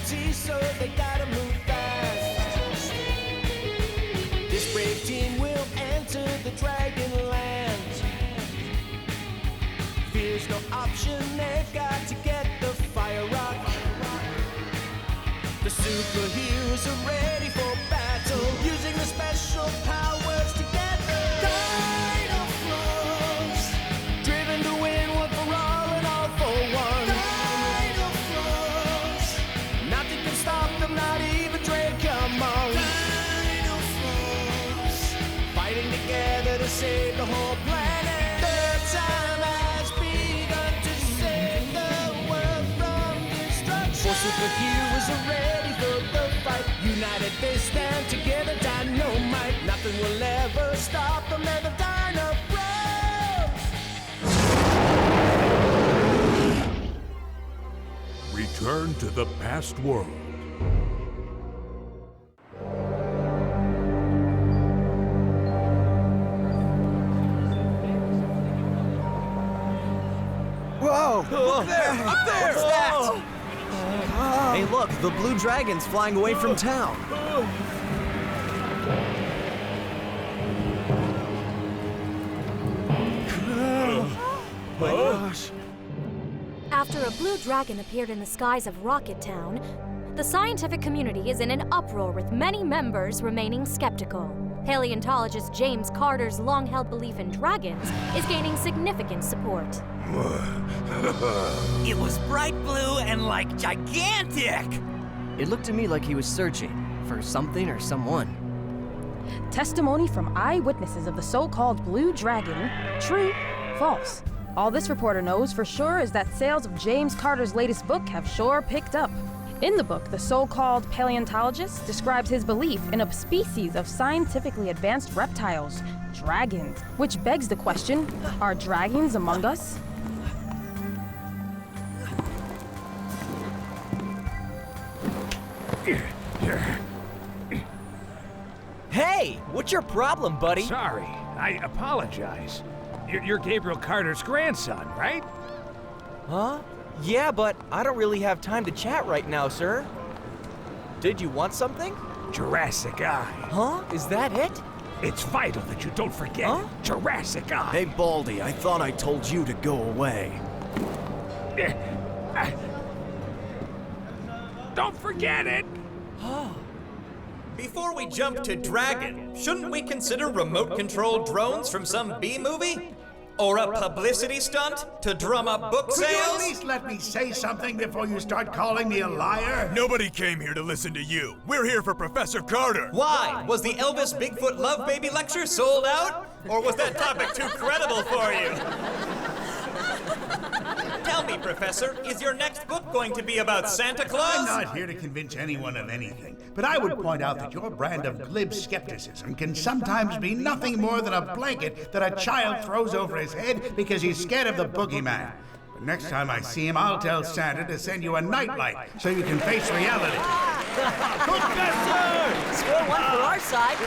gravity, so they gotta move fast. This brave team will enter the Dragonland. Fear's no option, they've got to get the fire rock. The superheroes are ready for battle, using the special powers together. Dinofroz, driven to win one for all and all for one. Dinofroz, nothing can stop them, not even Drake, come on. Dinofroz, fighting together to save the whole planet. The time has begun to save the world from destruction. Four superheroes are ready for the fight. United they stand together, dynamite. Nothing will ever stop them, they're the Dinofroz. Return to the past world. Whoa! Look there! Up there! What's that? Hey, look, the blue dragon's flying away from town. Oh my gosh. After a blue dragon appeared in the skies of Rocket Town, the scientific community is in an uproar with many members remaining skeptical. Paleontologist James Carter's long-held belief in dragons is gaining significant support. It was bright blue and like gigantic! It looked to me like he was searching for something or someone. Testimony from eyewitnesses of the so-called Blue Dragon. True, false. All this reporter knows for sure is that sales of James Carter's latest book have sure picked up. In the book, the so-called paleontologist describes his belief in a species of scientifically advanced reptiles, dragons, which begs the question, are dragons among us? Hey, what's your problem, buddy? Sorry, I apologize. You're Gabriel Carter's grandson, right? Huh? Yeah, but I don't really have time to chat right now, sir. Did you want something? Jurassic Eye. Huh? Is that it? It's vital that you don't forget Huh? Jurassic Eye. Hey, Baldy, I thought I told you to go away. Don't forget it! Before we jump to Dragon, shouldn't we consider remote-controlled drones from some B-movie? Or a publicity stunt to drum up book Could you at sales? least let me say something before you start calling me a liar? Nobody came here to listen to you. We're here for Professor Carter. Why? Was the Elvis Bigfoot Love Baby lecture sold out? Or was that topic too credible for you? Tell me, Professor, is your next book going to be about Santa Claus? I'm not here to convince anyone of anything, but I would point out that your brand of glib skepticism can sometimes be nothing more than a blanket that a child throws over his head because he's scared of the boogeyman. But next time I see him, I'll tell Santa to send you a nightlight so you can face reality. Professor! Score one for our side.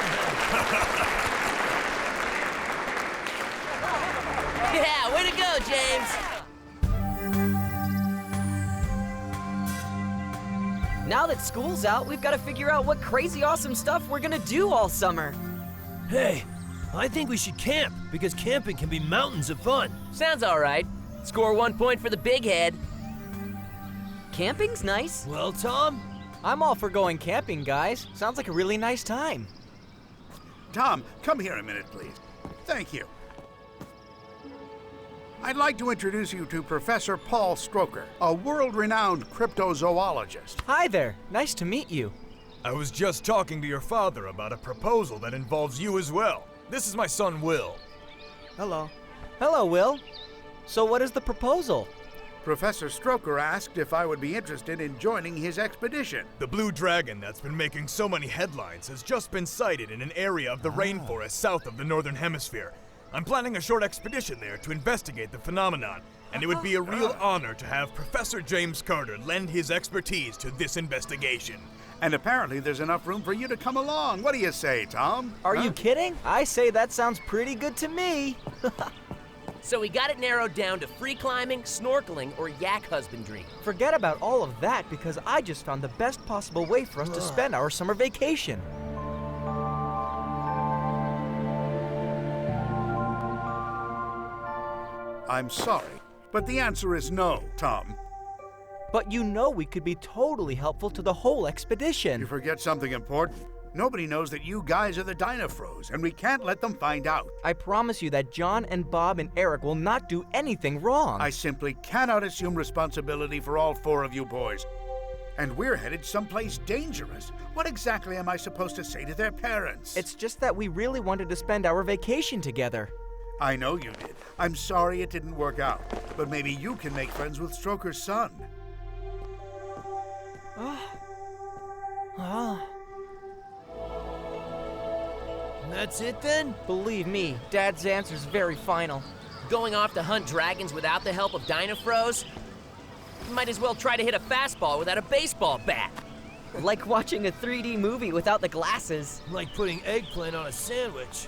Yeah, way to go, James! Now that school's out, we've got to figure out what crazy awesome stuff we're gonna do all summer. Hey, I think we should camp, because camping can be mountains of fun. Sounds all right. Score 1 point for the big head. Camping's nice. Well, Tom? I'm all for going camping, guys. Sounds like a really nice time. Tom, come here a minute, please. Thank you. I'd like to introduce you to Professor Paul Stroker, a world-renowned cryptozoologist. Hi there. Nice to meet you. I was just talking to your father about a proposal that involves you as well. This is my son, Will. Hello. Hello, Will. So what is the proposal? Professor Stroker asked if I would be interested in joining his expedition. The blue dragon that's been making so many headlines has just been sighted in an area of the rainforest south of the Northern Hemisphere. I'm planning a short expedition there to investigate the phenomenon, and it would be a real honor to have Professor James Carter lend his expertise to this investigation. And apparently there's enough room for you to come along. What do you say, Tom? Are you kidding? I say that sounds pretty good to me. So we got it narrowed down to free climbing, snorkeling, or yak husbandry. Forget about all of that because I just found the best possible way for us to spend our summer vacation. I'm sorry, but the answer is no, Tom. But you know we could be totally helpful to the whole expedition. You forget something important. Nobody knows that you guys are the Dinofroz, and we can't let them find out. I promise you that John and Bob and Eric will not do anything wrong. I simply cannot assume responsibility for all 4 of you boys. And we're headed someplace dangerous. What exactly am I supposed to say to their parents? It's just that we really wanted to spend our vacation together. I know you did. I'm sorry it didn't work out. But maybe you can make friends with Stroker's son. That's it then? Believe me, Dad's answer's very final. Going off to hunt dragons without the help of Dinofroz? Might as well try to hit a fastball without a baseball bat. Like watching a 3D movie without the glasses. Like putting eggplant on a sandwich.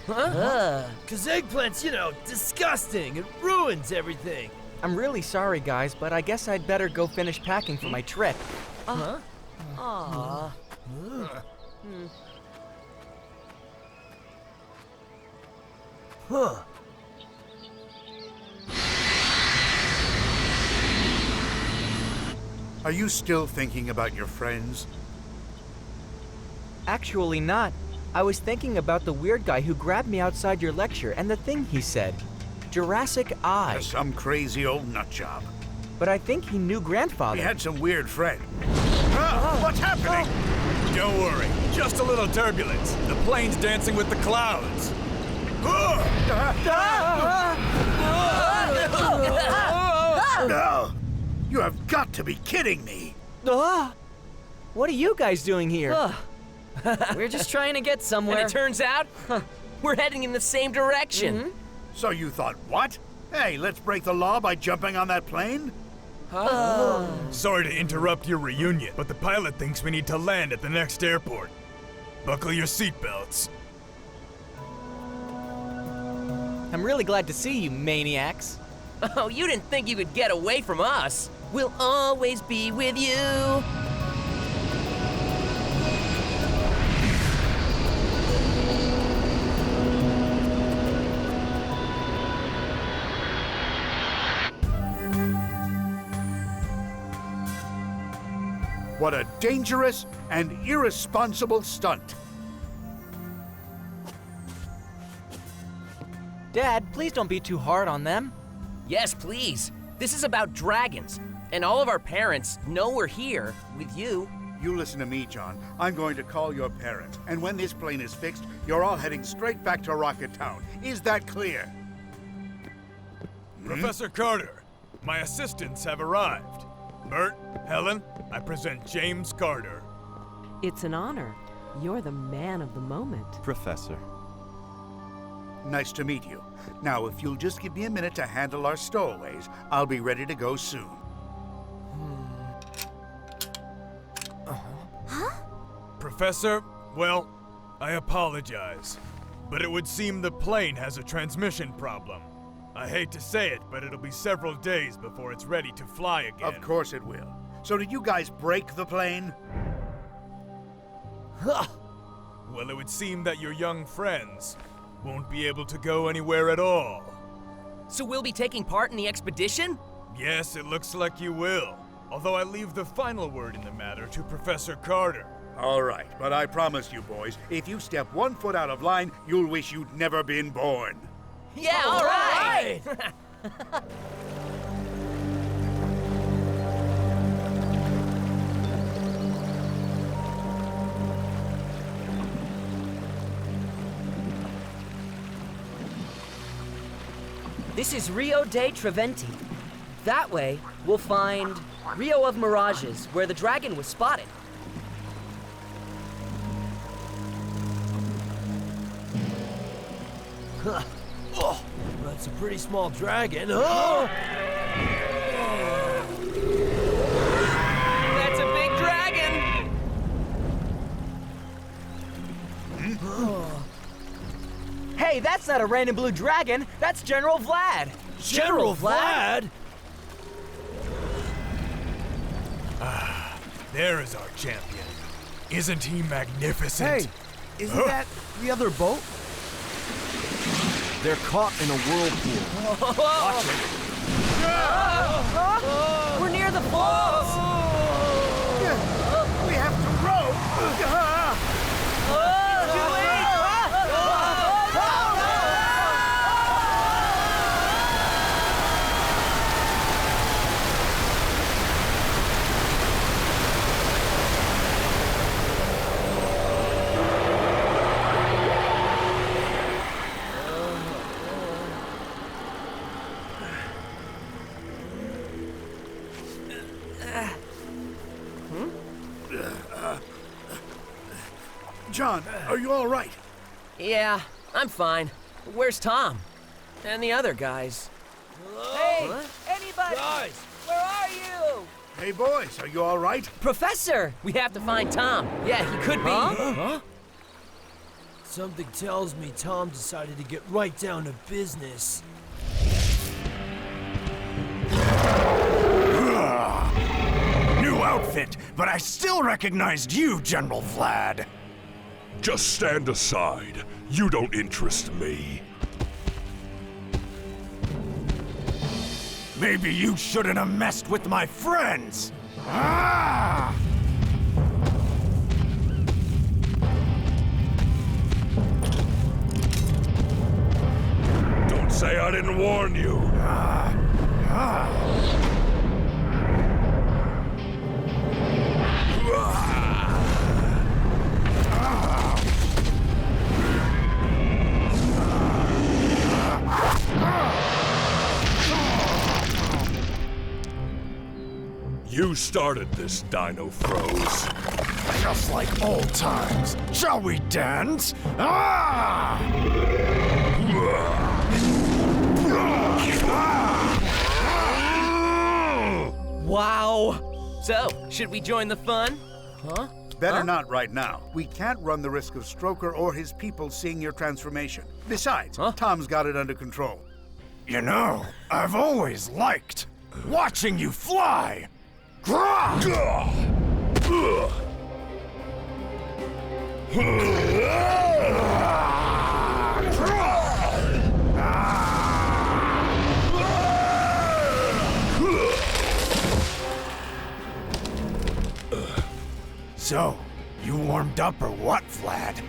Huh? Cause eggplant's, disgusting. It ruins everything. I'm really sorry, guys, but I guess I'd better go finish packing for my trip. Aww. Huh. Are you still thinking about your friends? Actually not. I was thinking about the weird guy who grabbed me outside your lecture and the thing he said. Jurassic Eye. Some crazy old nutjob. But I think he knew Grandfather. He had some weird friend. What's happening? Don't worry, just a little turbulence. The plane's dancing with the clouds. No! You have got to be kidding me! What are you guys doing here? We're just trying to get somewhere. And it turns out, we're heading in the same direction. Mm-hmm. So you thought, what? Hey, let's break the law by jumping on that plane? Sorry to interrupt your reunion, but the pilot thinks we need to land at the next airport. Buckle your seatbelts. I'm really glad to see you, maniacs. Oh, you didn't think you could get away from us? We'll always be with you. What a dangerous and irresponsible stunt. Dad, please don't be too hard on them. Yes, please. This is about dragons, and all of our parents know we're here with you. You listen to me, John. I'm going to call your parents, and when this plane is fixed, you're all heading straight back to Rocket Town. Is that clear? Professor Carter, my assistants have arrived. Bert, Helen, I present James Carter. It's an honor. You're the man of the moment. Professor. Nice to meet you. Now, if you'll just give me a minute to handle our stowaways, I'll be ready to go soon. Professor, well, I apologize, but it would seem the plane has a transmission problem. I hate to say it, but it'll be several days before it's ready to fly again. Of course it will. So did you guys break the plane? Well, it would seem that your young friends won't be able to go anywhere at all. So we'll be taking part in the expedition? Yes, it looks like you will. Although I leave the final word in the matter to Professor Carter. All right, but I promise you boys, if you step 1 foot out of line, you'll wish you'd never been born. Yeah, all right! This is Rio de Treventi. That way, we'll find Rio of Mirages, where the dragon was spotted. Huh. Oh, that's a pretty small dragon. Oh! That's a big dragon! Hey, that's not a random blue dragon. That's General Vlad. General Vlad? Ah, there is our champion. Isn't he magnificent? Hey, isn't that the other boat? They're caught in a whirlpool. Watch it. We're near the falls! We have to row. John, are you all right? Yeah, I'm fine. Where's Tom? And the other guys? Hey! What? Anybody! Guys! Where are you? Hey, boys, are you all right? Professor! We have to find Tom. Yeah, he could be. Huh? Something tells me Tom decided to get right down to business. New outfit, but I still recognized you, General Vlad. Just stand aside. You don't interest me. Maybe you shouldn't have messed with my friends. Ah! Don't say I didn't warn you. You started this, Dinofroz. Just like old times. Shall we dance? Ah! Wow. So, should we join the fun? Huh? Better not right now. We can't run the risk of Stroker or his people seeing your transformation. Besides, Tom's got it under control. You know, I've always liked watching you fly. So, you warmed up or what, Vlad?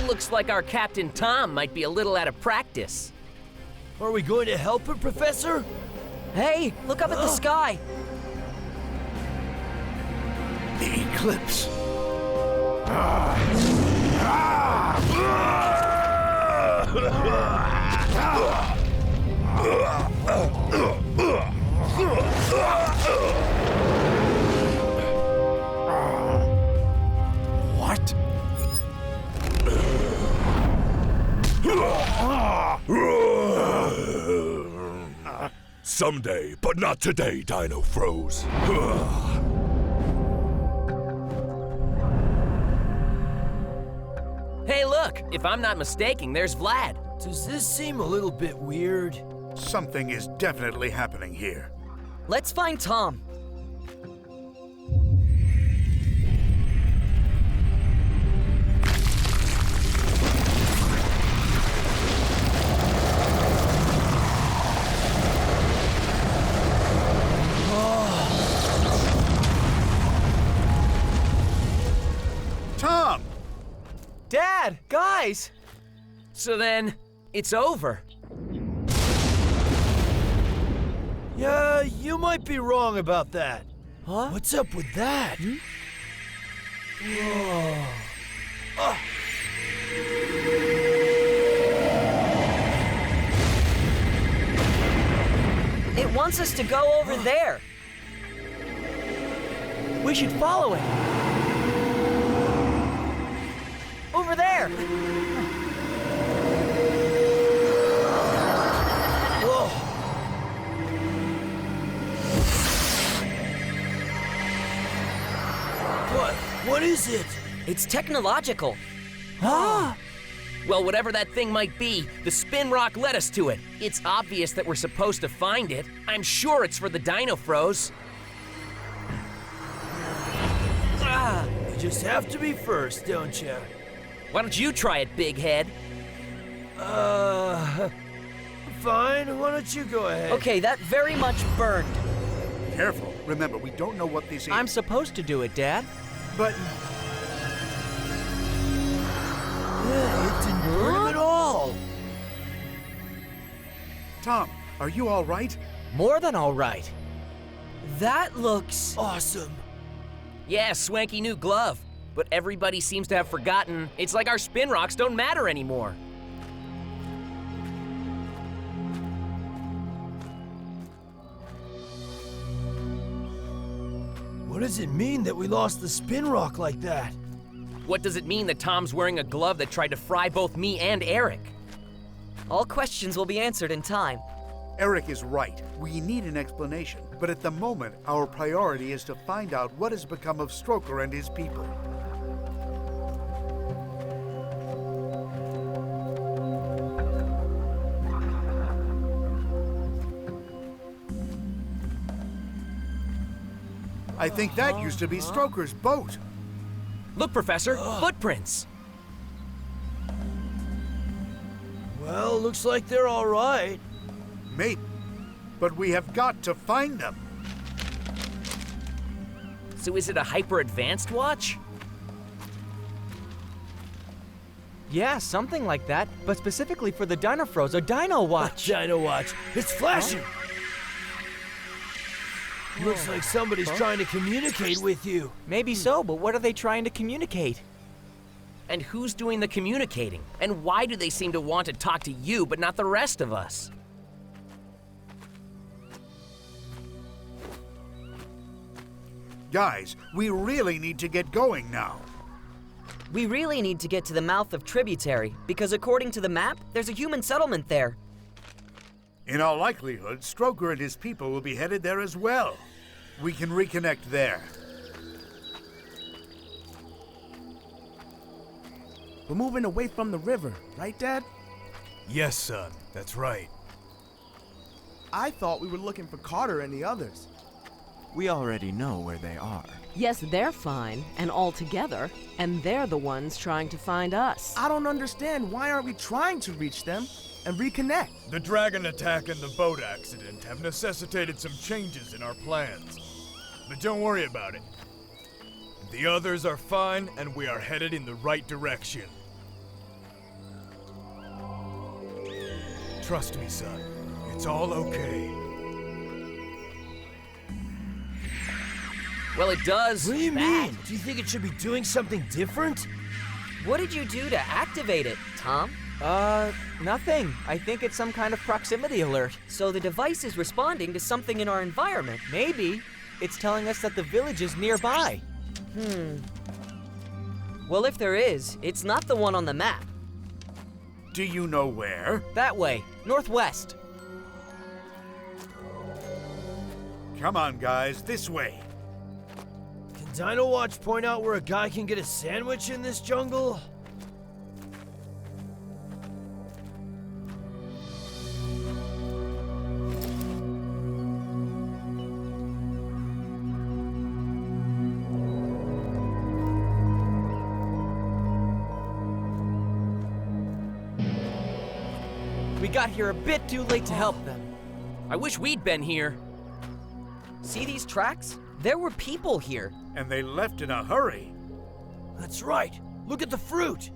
Looks like our Captain Tom might be a little out of practice. Are we going to help him, Professor? Hey, look up at the sky. The eclipse. What? Someday, but not today, Dinofroz. Hey, look! If I'm not mistaken, there's Vlad. Does this seem a little bit weird? Something is definitely happening here. Let's find Tom. Tom! Dad! Guys! So then, it's over. Yeah, you might be wrong about that. Huh? What's up with that? Whoa. Oh. It wants us to go over there. We should follow it. Over there. What is it? It's technological. Well, whatever that thing might be, the spin rock led us to it. It's obvious that we're supposed to find it. I'm sure it's for the Dinofroz. You just have to be first, don't you? Why don't you try it, big head? Fine. Why don't you go ahead? Okay, that very much burned. Careful. Remember, we don't know what this is. I'm supposed to do it, Dad. But It didn't burn him at all. Tom, are you all right? More than all right. That looks Awesome. Yeah, swanky new glove. But everybody seems to have forgotten. It's like our spin rocks don't matter anymore. What does it mean that we lost the spin rock like that? What does it mean that Tom's wearing a glove that tried to fry both me and Eric? all questions will be answered in time. Eric is right. We need an explanation. But at the moment, our priority is to find out what has become of Stroker and his people. I think that used to be Stroker's boat. Look, Professor, footprints. Well, looks like they're all right. Maybe. But we have got to find them. So is it a hyper-advanced watch? Yeah, something like that, but specifically for the Dinofroz, a Dino Watch. Dino Watch. It's flashing. Looks like somebody's trying to communicate with you. Maybe so, but what are they trying to communicate? And who's doing the communicating? And why do they seem to want to talk to you, but not the rest of us? Guys, we really need to get going now. We really need to get to the mouth of Tributary, because according to the map, there's a human settlement there. In all likelihood, Stroker and his people will be headed there as well. We can reconnect there. We're moving away from the river, right, Dad? Yes, son, that's right. I thought we were looking for Carter and the others. We already know where they are. Yes, they're fine and all together, and they're the ones trying to find us. I don't understand. Why aren't we trying to reach them and reconnect? The dragon attack and the boat accident have necessitated some changes in our plans. But don't worry about it. The others are fine, and we are headed in the right direction. Trust me, son. It's all okay. Well, it does. What do you that. mean? Do you think it should be doing something different? What did you do to activate it, Tom? Nothing. I think it's some kind of proximity alert. So the device is responding to something in our environment. Maybe. It's telling us that the village is nearby. Well, if there is, it's not the one on the map. Do you know where? That way, northwest. Come on, guys, this way. Can Dino Watch point out where a guy can get a sandwich in this jungle? We got here a bit too late to help them. I wish we'd been here. See these tracks? There were people here. And they left in a hurry. That's right. Look at the fruit.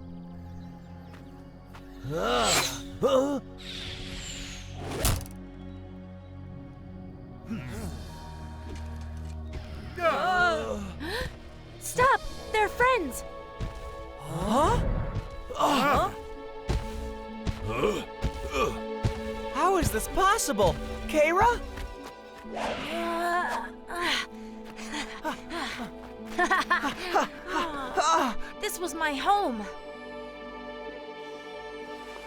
Stop! They're friends! How is this possible? Keira? This was my home.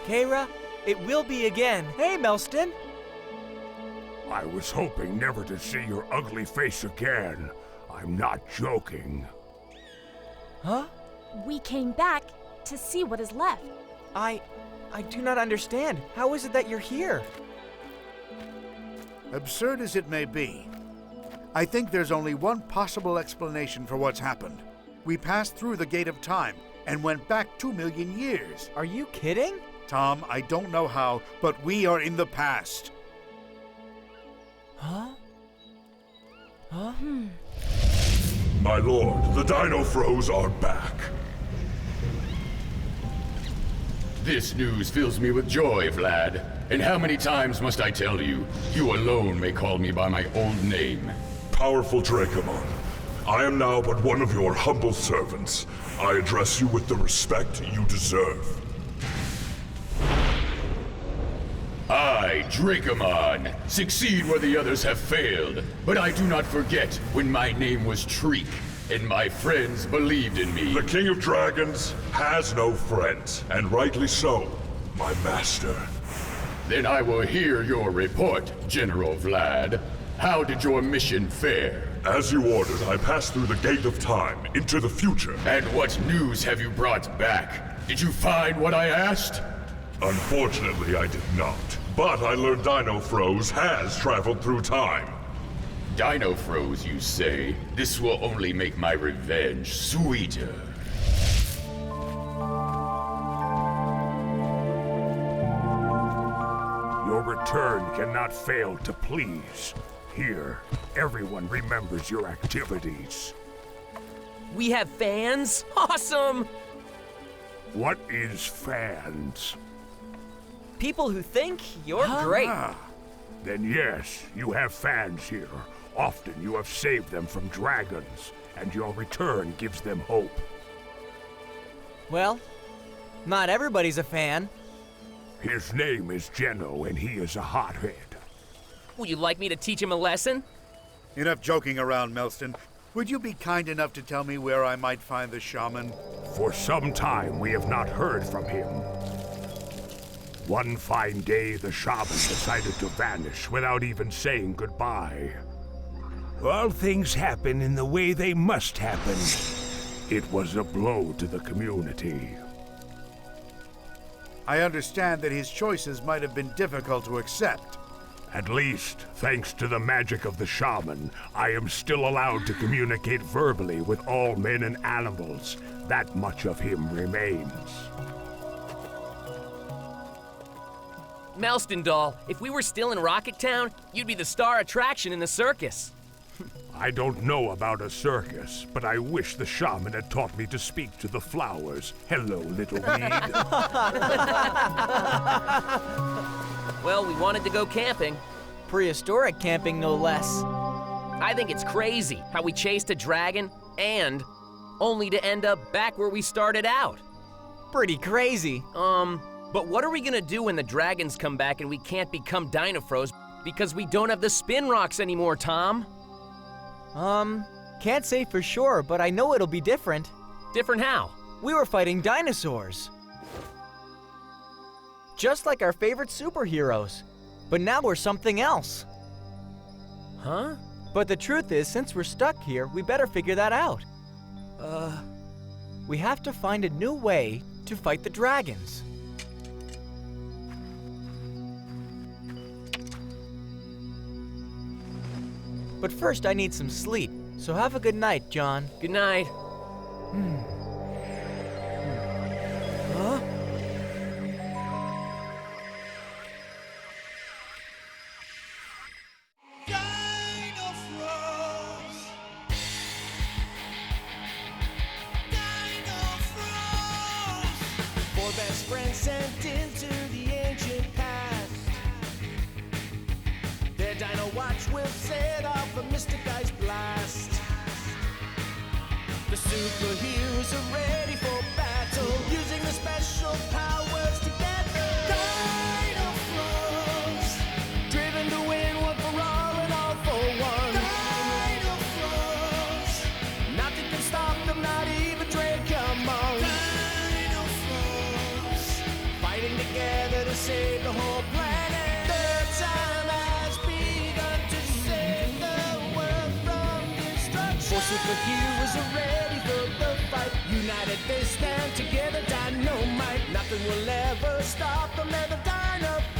Keira, it will be again. Hey, Melston. I was hoping never to see your ugly face again. I'm not joking. Huh? We came back to see what is left. I do not understand. How is it that you're here? Absurd as it may be, I think there's only one possible explanation for what's happened. We passed through the Gate of Time and went back 2 million years. Are you kidding? Tom, I don't know how, but we are in the past. Huh? Huh? My lord, the Dinofroz are back. This news fills me with joy, Vlad. And how many times must I tell you, you alone may call me by my old name? Powerful Dracomon, I am now but one of your humble servants. I address you with the respect you deserve. I, Dracomon, succeed where the others have failed, but I do not forget when my name was Treek, and my friends believed in me. The King of Dragons has no friends, and rightly so, my master. Then I will hear your report, General Vlad. How did your mission fare? As you ordered, I passed through the Gate of Time into the future. And what news have you brought back? Did you find what I asked? Unfortunately, I did not. But I learned Dinofroz has traveled through time. Dinofroz, you say? This will only make my revenge sweeter. Your return cannot fail to please. Here, everyone remembers your activities. We have fans? Awesome! What is fans? People who think you're great. Then yes, you have fans here. Often you have saved them from dragons, and your return gives them hope. Well, not everybody's a fan. His name is Geno, and he is a hothead. Would you like me to teach him a lesson? Enough joking around, Melston. Would you be kind enough to tell me where I might find the shaman? For some time, we have not heard from him. One fine day, the shaman decided to vanish without even saying goodbye. All things happen in the way they must happen. It was a blow to the community. I understand that his choices might have been difficult to accept. At least, thanks to the magic of the shaman, I am still allowed to communicate verbally with all men and animals. That much of him remains. Melston doll, if we were still in Rocket Town, you'd be the star attraction in the circus. I don't know about a circus, but I wish the shaman had taught me to speak to the flowers. Hello, little weed. Well, we wanted to go camping. Prehistoric camping, no less. I think it's crazy how we chased a dragon and only to end up back where we started out. Pretty crazy. But what are we gonna do when the dragons come back and we can't become Dinofroz because we don't have the spin rocks anymore, Tom? Can't say for sure, but I know it'll be different. Different how? We were fighting dinosaurs. Just like our favorite superheroes. But now we're something else. Huh? But the truth is, since we're stuck here, we better figure that out. We have to find a new way to fight the dragons. But first, I need some sleep. So have a good night, John. Good night. Huh? Four best friends sent into the ancient past. Their dino watch will set off a mystic ice blast. The superheroes are ready for battle, using the special powers together. Dinofroz, driven to win one for all and all for one. Dinofroz, nothing can stop them, not even Dracomon. Dinofroz, fighting together to save the whole planet. The time has begun to save the world from destruction. superheroes are ready for the fight. United they stand together, dynamite. Nothing will ever stop them, and the Dinofroz